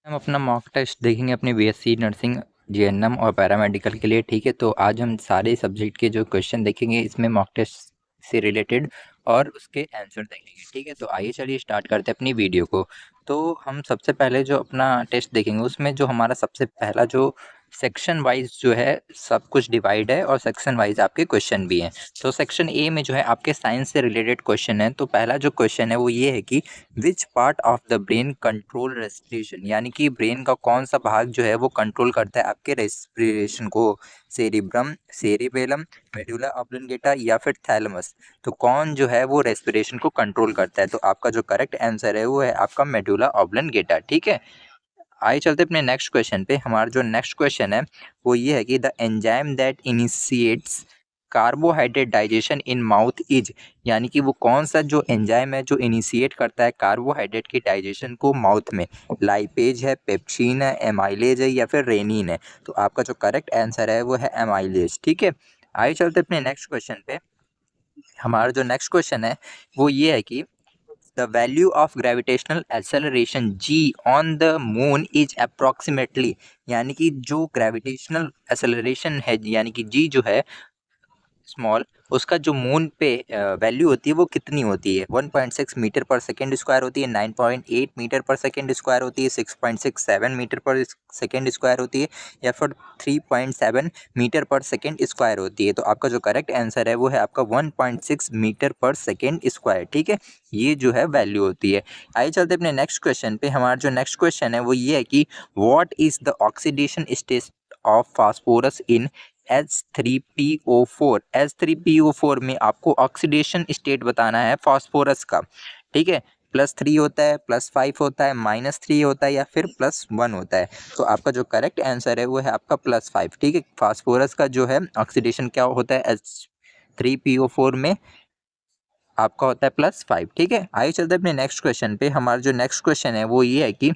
हम अपना mock test देखेंगे अपनी बीएससी नर्सिंग, जीएनएम और पैरामेडिकल के लिए। ठीक है, तो आज हम सारे सब्जेक्ट के जो क्वेश्चन देखेंगे इसमें मॉक टेस्ट से रिलेटेड और उसके आंसर देखेंगे। ठीक है, तो आइए चलिए स्टार्ट करते हैं अपनी वीडियो को। तो हम सबसे पहले जो अपना टेस्ट देखेंगे उसमें जो हमारा सबसे पहला जो सेक्शन वाइज जो है सब कुछ डिवाइड है और सेक्शन वाइज आपके क्वेश्चन भी हैं। तो सेक्शन ए में जो है आपके साइंस से रिलेटेड क्वेश्चन है। तो पहला जो क्वेश्चन है वो ये है कि which part of the brain control respiration, यानी कि ब्रेन का कौन सा भाग जो है वो कंट्रोल करता है आपके रेस्पिरेशन को। सेरिब्रम, सेरिबेलम, मेडुला ऑब्लिंगेटा या फिर थैलेमस। तो कौन जो है वो रेस्पिरेशन को कंट्रोल करता है? तो आपका जो करेक्ट आंसर है वो है आपका मेडुला ऑब्लिंगेटा। ठीक है, आइए चलते अपने नेक्स्ट क्वेश्चन पे। हमारा जो नेक्स्ट क्वेश्चन है वो ये है कि the enzyme that initiates carbohydrate digestion in mouth is, यानी कि वो कौन सा जो एंजाइम है जो इनिशिएट करता है कार्बोहाइड्रेट की डाइजेशन को माउथ में। लाइपेज है, पेप्सिन है, एमाइलेज है या फिर रेनिन है। तो आपका जो करेक्ट आंसर है वो है एमाइलेज। ठीक है, आइए चलते अपने नेक्स्ट क्वेश्चन पे। हमारा जो नेक्स्ट क्वेश्चन है वो ये है कि the value of gravitational acceleration g on the moon is approximately, यानी कि जो ग्रेविटेशनल एक्सेलरेशन है यानी कि g जो है स्मॉल, उसका जो मून पे वैल्यू होती है वो कितनी होती है? 1.6 मीटर पर सेकेंड स्क्वायर होती है, 9.8 मीटर पर सेकेंड स्क्वायर होती है, 6.67 मीटर पर सेकेंड स्क्वायर होती है या फिर 3.7 मीटर पर सेकेंड स्क्वायर होती है। तो आपका जो करेक्ट आंसर है वो है आपका 1.6 मीटर पर सेकेंड स्क्वायर। ठीक है, ये जो है वैल्यू होती है। आइए चलते अपने नेक्स्ट क्वेश्चन पे। हमारा जो नेक्स्ट क्वेश्चन है वो ये है कि what is the oxidation state of phosphorus in H3PO4। H3PO4 में आपको ऑक्सीडेशन स्टेट बताना है फास्फोरस का। ठीक है, +3 होता है, +5 होता है, -3 होता है या फिर +1 होता है। तो आपका जो करेक्ट आंसर है वो है आपका +5। ठीक है, फास्फोरस का जो है ऑक्सीडेशन क्या होता है H3PO4 में आपका होता है +5। ठीक है, आइए चलते हैं अपने नेक्स्ट क्वेश्चन पे। हमारा जो नेक्स्ट क्वेश्चन है वो ये है कि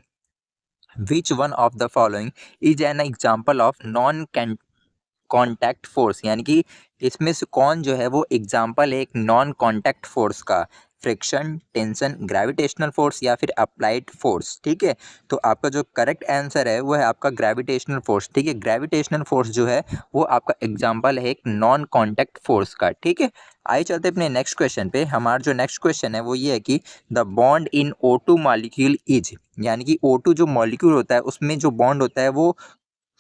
which one of the following is an example of non contact force, यानी कि इसमें से कौन जो है वो एग्जाम्पल है एक नॉन कॉन्टैक्ट फोर्स का? फ्रिक्शन, टेंशन, ग्रेविटेशनल फोर्स या फिर अप्लाइड फोर्स। ठीक है, तो आपका जो करेक्ट आंसर है वो है आपका ग्रेविटेशनल फोर्स। ठीक है, ग्रेविटेशनल फोर्स जो है वो आपका एग्जाम्पल है एक नॉन कॉन्टैक्ट फोर्स का। ठीक है, आइए चलते अपने नेक्स्ट क्वेश्चन पे। हमारा जो नेक्स्ट क्वेश्चन है वो ये है कि the bond in O2 molecule is, यानी कि O2 जो मॉलिक्यूल होता है उसमें जो बॉन्ड होता है वो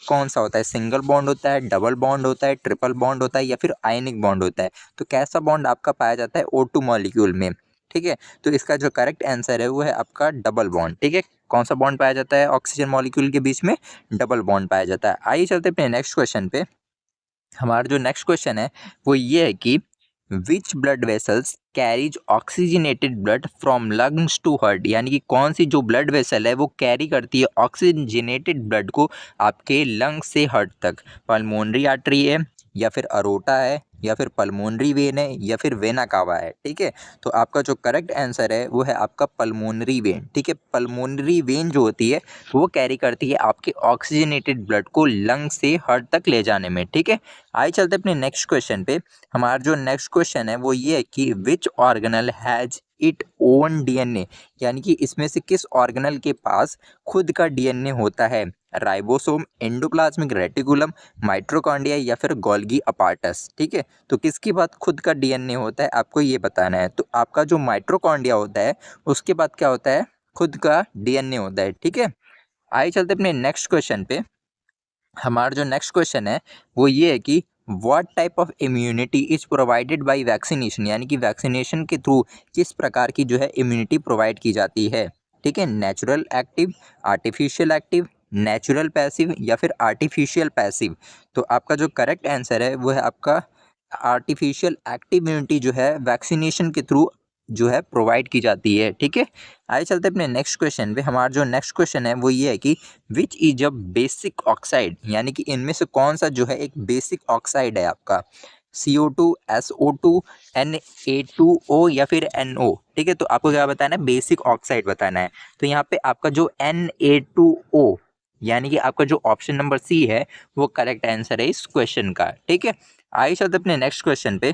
कौन सा होता है? सिंगल बॉन्ड होता है, डबल बॉन्ड होता है, ट्रिपल बॉन्ड होता है या फिर आयनिक बॉन्ड होता है? तो कैसा बॉन्ड आपका पाया जाता है O2 मॉलिक्यूल में? ठीक है, तो इसका जो करेक्ट आंसर है वो है आपका डबल बॉन्ड। ठीक है, कौन सा बॉन्ड पाया जाता है ऑक्सीजन मॉलिक्यूल के बीच में? डबल बॉन्ड पाया जाता है। आइए चलते अपने नेक्स्ट क्वेश्चन पे। हमारा जो नेक्स्ट क्वेश्चन है वो ये है कि which blood vessels carries oxygenated blood from lungs to heart, यानी कि कौन सी जो ब्लड वेसल है वो कैरी करती है ऑक्सीजनेटेड ब्लड को आपके लंग्स से हार्ट तक? पल्मोनरी आर्टरी है या फिर अरोटा है या फिर पल्मोनरी वेन है या फिर वेना कावा है? ठीक है, तो आपका जो करेक्ट आंसर है वो है आपका पल्मोनरी वेन। ठीक है, पल्मोनरी वेन जो होती है वो कैरी करती है आपके ऑक्सीजनेटेड ब्लड को लंग से हार्ट तक ले जाने में। ठीक है, आइए चलते अपने नेक्स्ट क्वेश्चन पे। हमारा जो नेक्स्ट क्वेश्चन है वो ये है कि विच organelle has it own DNA, यानी कि इसमें से किस ऑर्गेनल के पास खुद का डीएनए होता है? राइबोसोम, एंडोप्लाज्मिक रेटिकुलम, माइटोकॉन्ड्रिया या फिर गोल्गी अपार्टस? ठीक है, तो किसके बाद खुद का डीएनए होता है आपको ये बताना है। तो आपका जो माइटोकॉन्ड्रिया होता है उसके बाद क्या होता है? खुद का डीएनए होता है। ठीक है, आइए चलते अपने नेक्स्ट क्वेश्चन पे। हमारा जो नेक्स्ट क्वेश्चन है वो ये है कि what type of immunity is provided by vaccination, यानी कि वैक्सीनेशन के थ्रू किस प्रकार की जो है इम्यूनिटी प्रोवाइड की जाती है? ठीक है, natural active, artificial active, natural passive या फिर आर्टिफिशियल पैसिव? तो आपका जो करेक्ट आंसर है वो है आपका आर्टिफिशियल एक्टिव इम्यूनिटी जो है वैक्सीनेशन के थ्रू जो है प्रोवाइड की जाती है। ठीक है, आइए चलते अपने नेक्स्ट क्वेश्चन पे। हमारा जो नेक्स्ट क्वेश्चन है वो ये है कि which is a basic oxide, यानी कि इनमें से कौन सा जो है एक बेसिक ऑक्साइड है आपका? CO2, SO2, Na2O या फिर NO? ठीक है, तो आपको क्या बताना है? बेसिक ऑक्साइड बताना है। तो यहाँ पे आपका जो Na2O, यानी कि आपका जो ऑप्शन नंबर सी है वो करेक्ट आंसर है इस क्वेश्चन का। ठीक है, आइए चलते अपने नेक्स्ट क्वेश्चन पे।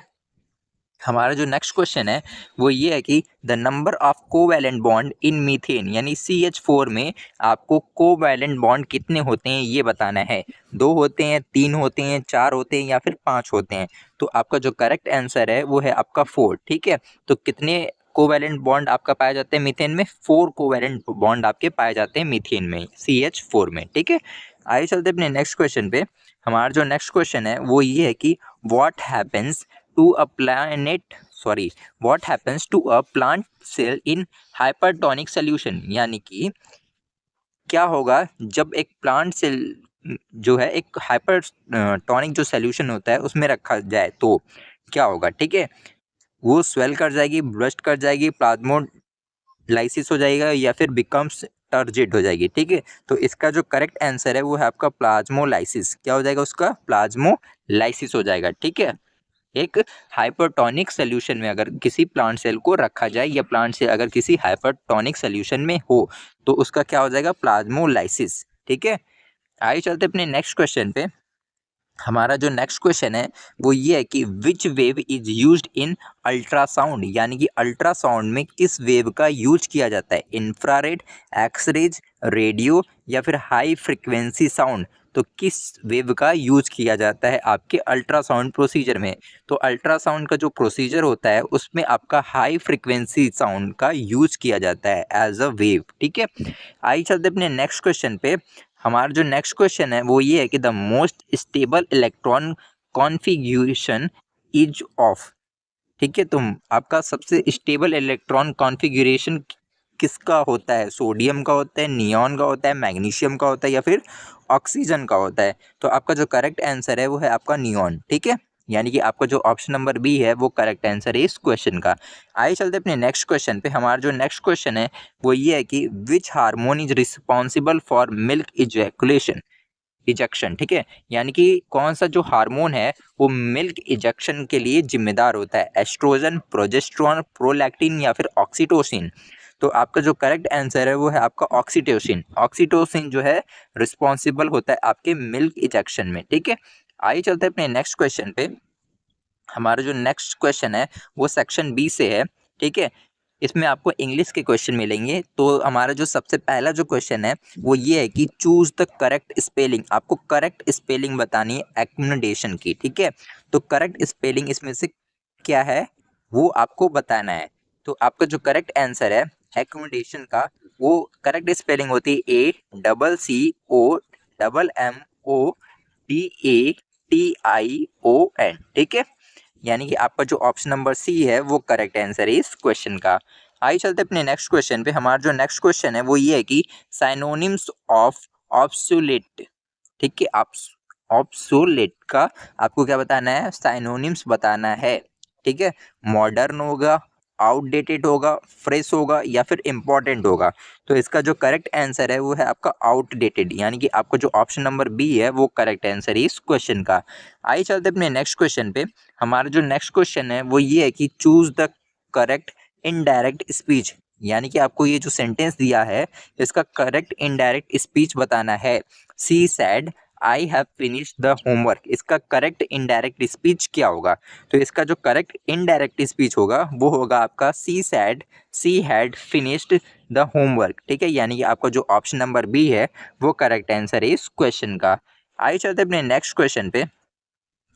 हमारा जो नेक्स्ट क्वेश्चन है वो ये है कि the number of covalent bond in methane यानी CH4 में आपको कोवैलेंट बॉन्ड कितने होते हैं ये बताना है। 2 होते हैं, 3 होते हैं, 4 होते हैं या फिर 5 होते हैं। तो आपका जो करेक्ट आंसर है वो है आपका 4। ठीक है, तो कितने कोवैलेंट बॉन्ड आपका पाए जाते हैं मीथेन में? 4 कोवैलेंट बॉन्ड आपके पाए जाते हैं मीथेन में, CH4 में। ठीक है, आइए चलते अपने नेक्स्ट क्वेश्चन पे। हमारा जो नेक्स्ट क्वेश्चन है वो ये है कि what happens to a planet what happens to a plant cell in hypertonic solution यानी कि क्या होगा जब एक प्लांट सेल जो है एक हाइपरटोनिक जो सोल्यूशन होता है उसमें रखा जाए तो क्या होगा। ठीक है, वो स्वेल कर जाएगी, ब्रस्ट कर जाएगी, प्लाज्मोलाइसिस हो जाएगा या फिर बिकम्स टर्जिड हो जाएगी। ठीक है, तो इसका जो करेक्ट आंसर है वो है आपका प्लाज्मोलाइसिस। क्या हो जाएगा उसका? प्लाज्मोलाइसिस हो जाएगा। ठीक है, एक हाइपरटोनिक सॉल्यूशन में अगर किसी प्लांट सेल को रखा जाए या प्लांट से अगर किसी हाइपरटोनिक सॉल्यूशन में हो तो उसका क्या हो जाएगा? प्लाज्मोलाइसिस। ठीक है, आइए चलते अपने नेक्स्ट क्वेश्चन पे। हमारा जो नेक्स्ट क्वेश्चन है वो ये है कि which wave is used in ultrasound यानी कि अल्ट्रासाउंड में किस वेव का यूज किया जाता है? इंफ्रारेड, एक्सरेज, रेडियो या फिर हाई फ्रिक्वेंसी साउंड। तो किस वेव का यूज किया जाता है आपके अल्ट्रासाउंड प्रोसीजर में? तो अल्ट्रासाउंड का जो प्रोसीजर होता है उसमें आपका हाई फ्रिक्वेंसी साउंड का यूज किया जाता है एज अ वेव। ठीक है, आइए चलते अपने नेक्स्ट क्वेश्चन पे। हमारा जो नेक्स्ट क्वेश्चन है वो ये है कि the most stable electron configuration is of. ठीक है, तो आपका सबसे स्टेबल इलेक्ट्रॉन कॉन्फ़िगरेशन किसका होता है? सोडियम का होता है, नियॉन का होता है, मैग्नीशियम का होता है या फिर ऑक्सीजन का होता है? तो आपका जो करेक्ट आंसर है वो है आपका नियॉन। ठीक है, यानी कि आपका जो ऑप्शन नंबर बी है वो करेक्ट आंसर है इस क्वेश्चन का। आइए चलते अपने नेक्स्ट क्वेश्चन पे। हमारा जो नेक्स्ट क्वेश्चन है वो ये है कि which hormone is responsible for milk ejection. ठीक है, यानी कि कौन सा जो हार्मोन है वो मिल्क इजेक्शन के लिए जिम्मेदार होता है? एस्ट्रोजन, प्रोजेस्टेरोन, प्रोलैक्टिन या फिर ऑक्सीटोसिन। तो आपका जो करेक्ट आंसर है वो है आपका ऑक्सीटोसिन। ऑक्सीटोसिन जो है रिस्पॉन्सिबल होता है आपके मिल्क इजेक्शन में। ठीक है, आइए चलते हैं अपने नेक्स्ट क्वेश्चन पे। हमारा जो नेक्स्ट क्वेश्चन है वो सेक्शन बी से है। ठीक है, इसमें आपको इंग्लिश के क्वेश्चन मिलेंगे। तो हमारा जो सबसे पहला जो क्वेश्चन है वो ये है कि चूज द करेक्ट स्पेलिंग। आपको करेक्ट स्पेलिंग बतानी है एक्कोमोडेशन की। ठीक है, तो करेक्ट स्पेलिंग इसमें से क्या है वो आपको बताना है। तो आपका जो करेक्ट आंसर है एक्कोमोडेशन का वो करेक्ट स्पेलिंग होती है ACCOMMODATION। ठीक है, यानी कि आपका जो ऑप्शन नंबर सी है वो करेक्ट आंसर है इस क्वेश्चन का। आइए चलते अपने नेक्स्ट क्वेश्चन पे। हमारा जो नेक्स्ट क्वेश्चन है वो ये है कि साइनोनिम्स ऑफ ऑब्सोलेट। ठीक है, आप ऑब्सोलेट का आपको क्या बताना है? साइनोनिम्स बताना है। ठीक है, मॉडर्न होगा, आउटडेटेड होगा, फ्रेश होगा या फिर इम्पोर्टेंट होगा। तो इसका जो करेक्ट आंसर है वो है आपका आउटडेटेड, यानी कि आपका जो ऑप्शन नंबर बी है वो करेक्ट आंसर है इस क्वेश्चन का। आइए चलते अपने नेक्स्ट क्वेश्चन पे। हमारा जो नेक्स्ट क्वेश्चन है वो ये है कि choose the correct indirect speech, यानी कि आपको ये जो सेंटेंस दिया है इसका करेक्ट इनडायरेक्ट स्पीच बताना है। She said I have finished the homework, इसका करेक्ट इनडायरेक्ट स्पीच क्या होगा? तो इसका जो करेक्ट इनडायरेक्ट स्पीच होगा वो होगा आपका she said she had finished the homework. ठीक है, यानी कि आपका जो ऑप्शन नंबर बी है वो करेक्ट आंसर है इस क्वेश्चन का। आइए चलते अपने नेक्स्ट क्वेश्चन पे।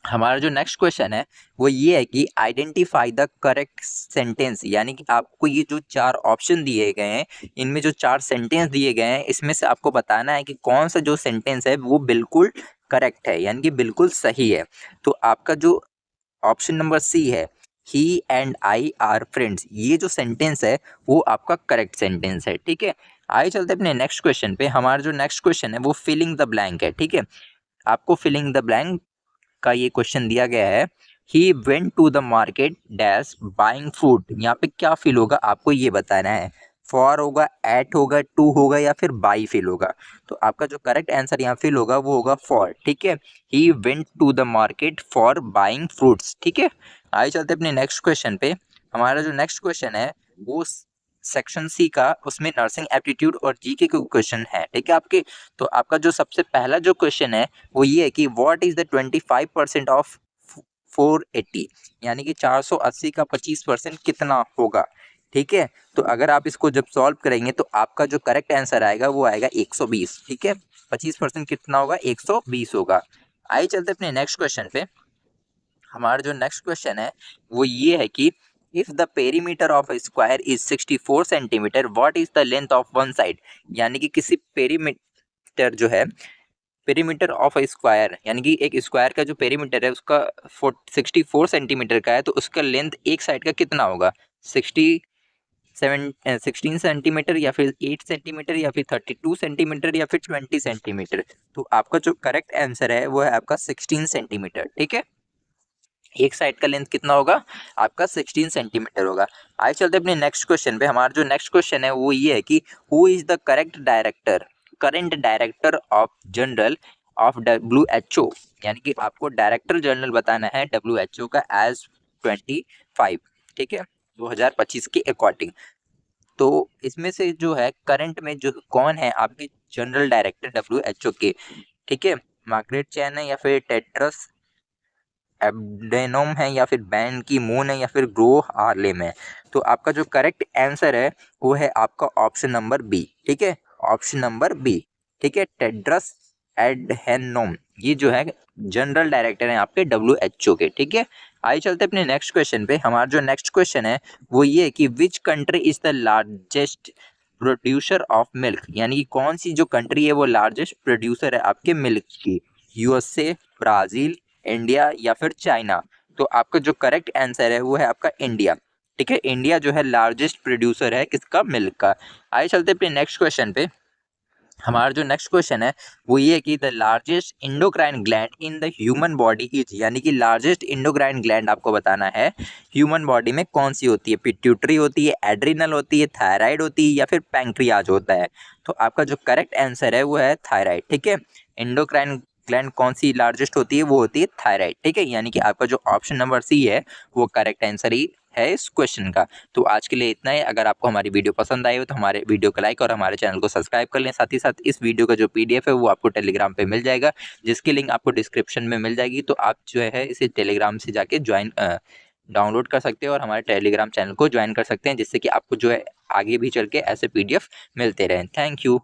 हमारा जो नेक्स्ट क्वेश्चन है वो ये है कि आइडेंटिफाई द करेक्ट सेंटेंस, यानी कि आपको ये जो 4 ऑप्शन दिए गए हैं इनमें जो 4 सेंटेंस दिए गए हैं इसमें से आपको बताना है कि कौन सा जो सेंटेंस है वो बिल्कुल करेक्ट है, यानी कि बिल्कुल सही है। तो आपका जो ऑप्शन नंबर सी है ही एंड आई आर फ्रेंड्स, ये जो सेंटेंस है वो आपका करेक्ट सेंटेंस है। ठीक है, आइए चलते अपने नेक्स्ट क्वेश्चन पे। हमारा जो नेक्स्ट क्वेश्चन है वो फिलिंग द ब्लैंक है। ठीक है, आपको फिलिंग द ब्लैंक का ये क्वेश्चन दिया गया है। He went to the market dash buying food, यहाँ पे क्या फिल होगा आपको ये बताना है। फॉर होगा, एट होगा, टू होगा या फिर बाई फिल होगा। तो आपका जो करेक्ट आंसर यहाँ फिल होगा वो होगा फॉर। ठीक है, he went to the market for buying fruits. ठीक है, आइए चलते अपने नेक्स्ट क्वेश्चन पे। हमारा जो नेक्स्ट क्वेश्चन है वो सेक्शन सी का, उसमें नर्सिंग एप्टीट्यूड और जीके के क्वेश्चन है। ठीक है आपके, तो आपका जो सबसे पहला जो क्वेश्चन है वो ये है कि व्हाट इज द 25% ऑफ 480, यानी कि 480 का 25% कितना होगा। ठीक है, तो अगर आप इसको जब सॉल्व करेंगे तो आपका जो करेक्ट आंसर आएगा वो आएगा 120। ठीक है, 25% कितना होगा, 120 होगा। आइए चलते अपने नेक्स्ट क्वेश्चन पे। हमारा जो नेक्स्ट क्वेश्चन है वो ये है कि if the perimeter of a square is 64 centimetre, what is the length of one side. यानी कि किसी पेरीमीटर जो है, पेरीमीटर ऑफ अ स्क्वायर, यानी कि एक स्क्वायर का जो पेरीमीटर है उसका 64 सेंटीमीटर का है, तो उसका लेंथ एक साइड का कितना होगा, 16 सेंटीमीटर या फिर 8 सेंटीमीटर या फिर 32 सेंटीमीटर या फिर 20 सेंटीमीटर। तो आपका जो करेक्ट आंसर है वो है आपका 16 सेंटीमीटर। ठीक है, एक साइड का लेंथ कितना होगा, आपका 16 सेंटीमीटर होगा। आइए चलते अपने नेक्स्ट क्वेश्चन पे। हमारा जो नेक्स्ट क्वेश्चन है वो ये है कि who is the current director of general of WHO। यानी कि आपको डायरेक्टर जनरल बताना है WHO का एज 25। ठीक है, 2025 के अकॉर्डिंग। तो इसमें से जो है करंट में जो कौन है आपके जनरल डायरेक्टर WHO के। ठीक है, मार्गरेट चैन है या फिर टेड्रस एब्डेनोम है या फिर बैन की मून है या फिर ग्रो हार्लेम है। तो आपका जो करेक्ट आंसर है वो है आपका ऑप्शन नंबर बी। ठीक है, ऑप्शन नंबर बी। ठीक है, टेड्रस एडहेनोम, ये जो है जनरल डायरेक्टर है आपके WHO के। ठीक है, आइए चलते अपने नेक्स्ट क्वेश्चन पे। हमारा जो नेक्स्ट क्वेश्चन है वो ये कि which country is the largest producer of milk. यानी कि कौन सी जो कंट्री है वो लार्जेस्ट प्रोड्यूसर है आपके मिल्क की, USA, ब्राज़ील, इंडिया या फिर चाइना। तो आपका जो करेक्ट आंसर है वो है आपका इंडिया। ठीक है, इंडिया जो है लार्जेस्ट प्रोड्यूसर है किसका, मिल्क का। आइए चलते अपने नेक्स्ट क्वेश्चन पे। हमारा जो नेक्स्ट क्वेश्चन है वो ये है कि the largest endocrine gland in the human body is. यानी कि लार्जेस्ट इंडोक्राइन ग्लैंड आपको बताना है ह्यूमन बॉडी में कौन सी होती है, पिट्यूटरी होती है, एड्रिनल होती है, थायराइड होती है या फिर पैंक्रियाज होता है। तो आपका जो करेक्ट आंसर है वो है थायराइड। ठीक है, इंडोक्राइन ग्लैंड कौन सी लार्जेस्ट होती है, वो होती है थायराइड। ठीक है, यानी कि आपका जो ऑप्शन नंबर सी है वो करेक्ट आंसर ही है इस क्वेश्चन का। तो आज के लिए इतना ही। अगर आपको हमारी वीडियो पसंद आई हो तो हमारे वीडियो को लाइक और हमारे चैनल को सब्सक्राइब कर लें। साथ ही साथ इस वीडियो का जो PDF है वो आपको टेलीग्राम पे मिल जाएगा, जिसकी लिंक आपको डिस्क्रिप्शन में मिल जाएगी। तो आप जो है इसे टेलीग्राम से जाके डाउनलोड कर सकते हैं और हमारे टेलीग्राम चैनल को ज्वाइन कर सकते हैं, जिससे कि आपको जो है आगे भी चल के ऐसे PDF मिलते रहें। Thank you.